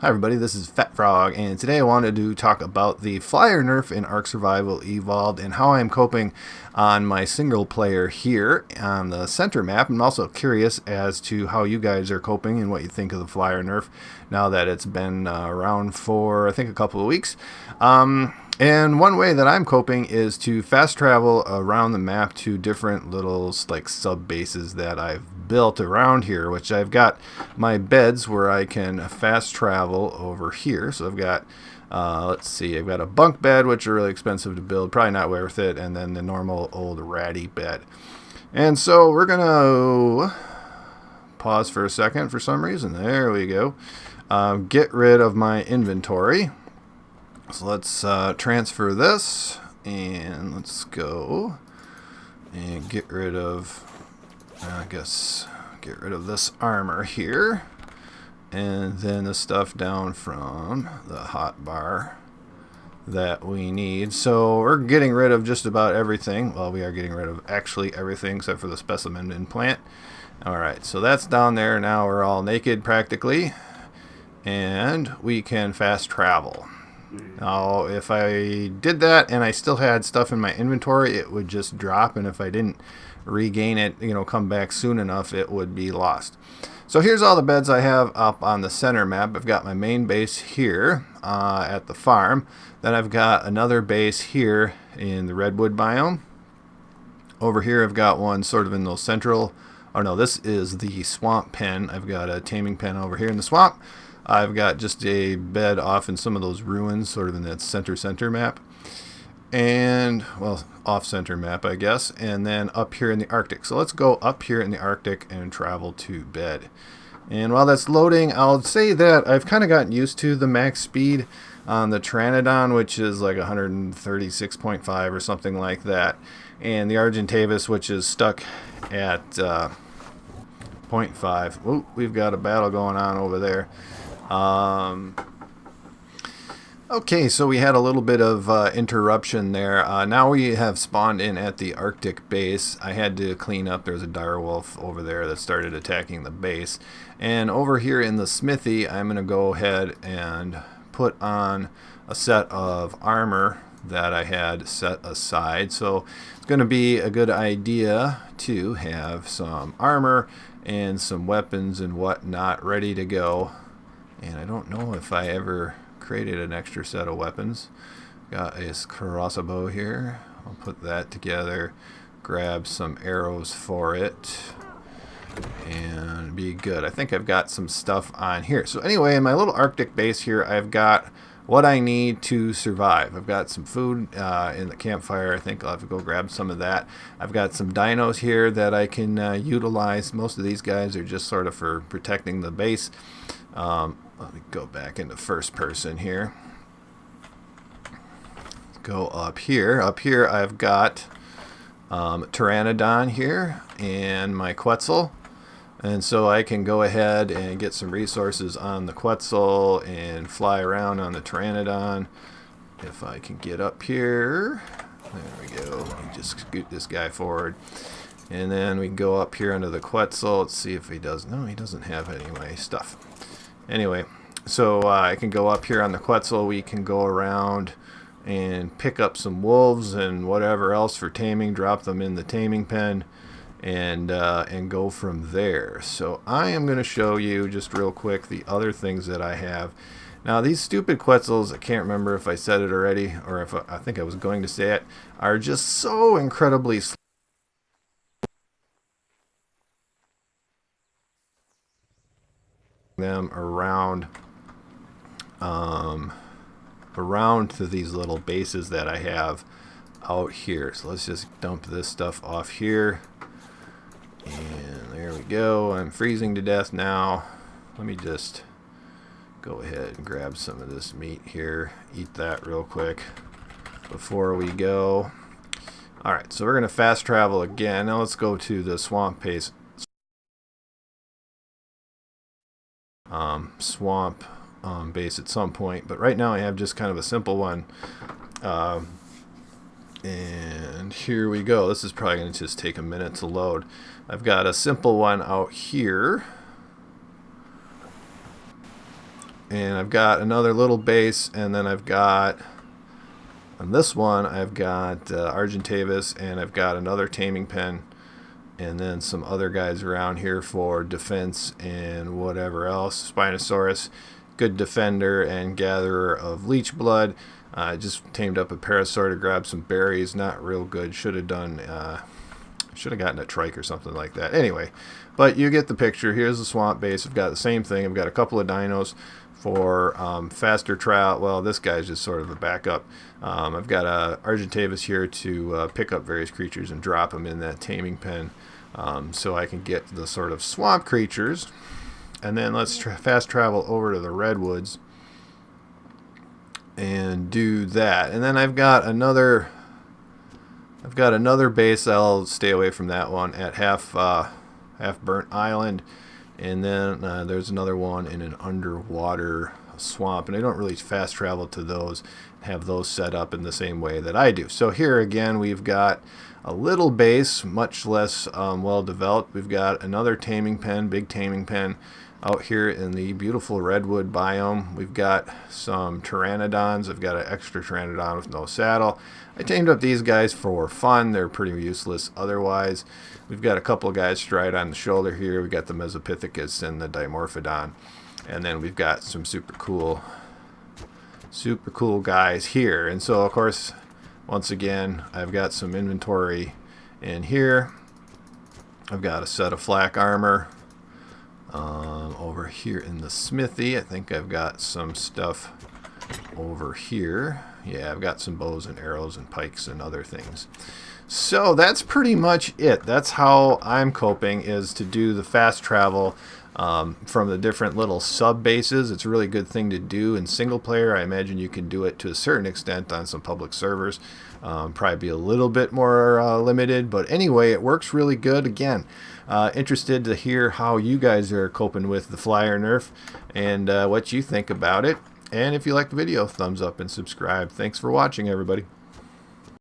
Hi everybody, this is Fat Frog, and today I wanted to talk about the flyer nerf in Ark Survival Evolved and how I'm coping on my single player here on the center map. I'm also curious as to how you guys are coping and what you think of the flyer nerf now that it's been around for I think a couple of weeks. And one way that I'm coping is to fast travel around the map to different little like sub bases that I've built around here, which I've got my beds where I can fast travel over here. So I've got, let's see, I've got a bunk bed, which are really expensive to build, probably not worth it, and then the normal old ratty bed. And so we're going to pause for a second for some reason. There we go. Get rid of my inventory. So let's transfer this, and let's go and get rid of, I guess, get rid of this armor here, and then the stuff down from the hotbar that we need. So we're getting rid of just about everything. Well, we are getting rid of actually everything except for the specimen implant. Alright, so that's down there. Now we're all naked practically, and we can fast travel. Now, if I did that and I still had stuff in my inventory, it would just drop, and if I didn't regain it, come back soon enough, it would be lost. So here's all the beds I have up on the center map. I've got my main base here at the farm. Then I've got another base here in the redwood biome. Over here I've got one sort of in the central, oh no, this is the swamp pen. I've got a taming pen over here in the swamp. I've got just a bed off in some of those ruins, sort of in that center map. And, well, off-center map, I guess. And then up here in the Arctic. So let's go up here in the Arctic and travel to bed. And while that's loading, I'll say that I've kind of gotten used to the max speed on the Pteranodon, which is like 136.5 or something like that. And the Argentavis, which is stuck at 0.5. Ooh, we've got a battle going on over there. Okay, so we had a little bit of interruption there. Now we have spawned in at the Arctic base. I had to clean up. There's a direwolf over there that started attacking the base. And over here in the smithy, I'm going to go ahead and put on a set of armor that I had set aside. So it's going to be a good idea to have some armor and some weapons and whatnot ready to go. And I don't know if I ever created an extra set of weapons. Got a crossbow here. I'll put that together, grab some arrows for it, and be good. I think I've got some stuff on here. So anyway, in my little Arctic base here, I've got what I need to survive. I've got some food in the campfire. I think I'll have to go grab some of that. I've got some dinos here that I can utilize. Most of these guys are just sort of for protecting the base. Let me go back into first person here. Go up here. Up here I've got Pteranodon here and my Quetzal. And so I can go ahead and get some resources on the Quetzal and fly around on the Pteranodon. If I can get up here. There we go. Let me just scoot this guy forward. And then we can go up here under the Quetzal. Let's see if he does. No, he doesn't have any of my stuff. Anyway, so I can go up here on the Quetzal. We can go around and pick up some wolves and whatever else for taming, drop them in the taming pen, and go from there. So I am going to show you just real quick the other things that I have. Now these stupid Quetzals, I can't remember if I said it already or if I think I was going to say it, are just so incredibly slow. Them around around to these little bases that I have out here. So let's just dump this stuff off here, and there we go. I'm freezing to death now. Let me just go ahead and grab some of this meat here, eat that real quick before we go. Alright, so we're going to fast travel again. Now let's go to the swamp base. Base at some point, but right now I have just kind of a simple one, and here we go. This is probably going to just take a minute to load. I've got a simple one out here, And I've got another little base, and then I've got, on this one, I've got Argentavis, and I've got another taming pen, and then some other guys around here for defense and whatever else. Spinosaurus, good defender and gatherer of leech blood. I just tamed up a Parasaur to grab some berries. Not real good. Should have done, should have gotten a trike or something like that. Anyway, but you get the picture. Here's the swamp base. I've got the same thing. I've got a couple of dinos for faster trout. Well, this guy's just sort of a backup. I've got a Argentavis here to pick up various creatures and drop them in that taming pen, so I can get the sort of swamp creatures. And then let's fast travel over to the redwoods and do that. And then I've got another base. I'll stay away from that one at half burnt island. And then there's another one in an underwater swamp, and I don't really fast travel to those, have those set up in the same way that I do. So here again we've got a little base, much less well developed. We've got another taming pen, big taming pen out here in the beautiful redwood biome. We've got some pteranodons. I've got an extra pteranodon with no saddle. I tamed up these guys for fun. They're pretty useless otherwise. We've got a couple of guys to ride on the shoulder here. We've got the Mesopithecus and the Dimorphodon. And then we've got some super cool guys here. And so, of course, once again, I've got some inventory in here. I've got a set of flak armor. Over here in the smithy, I think I've got some stuff over here. Yeah, I've got some bows and arrows and pikes and other things. So that's pretty much it. That's how I'm coping, is to do the fast travel from the different little sub bases. It's a really good thing to do in single player. I imagine you can do it to a certain extent on some public servers. Probably be a little bit more limited, but anyway, it works really good. Again, interested to hear how you guys are coping with the flyer nerf and what you think about it. And if you like the video, thumbs up and subscribe. Thanks for watching, everybody.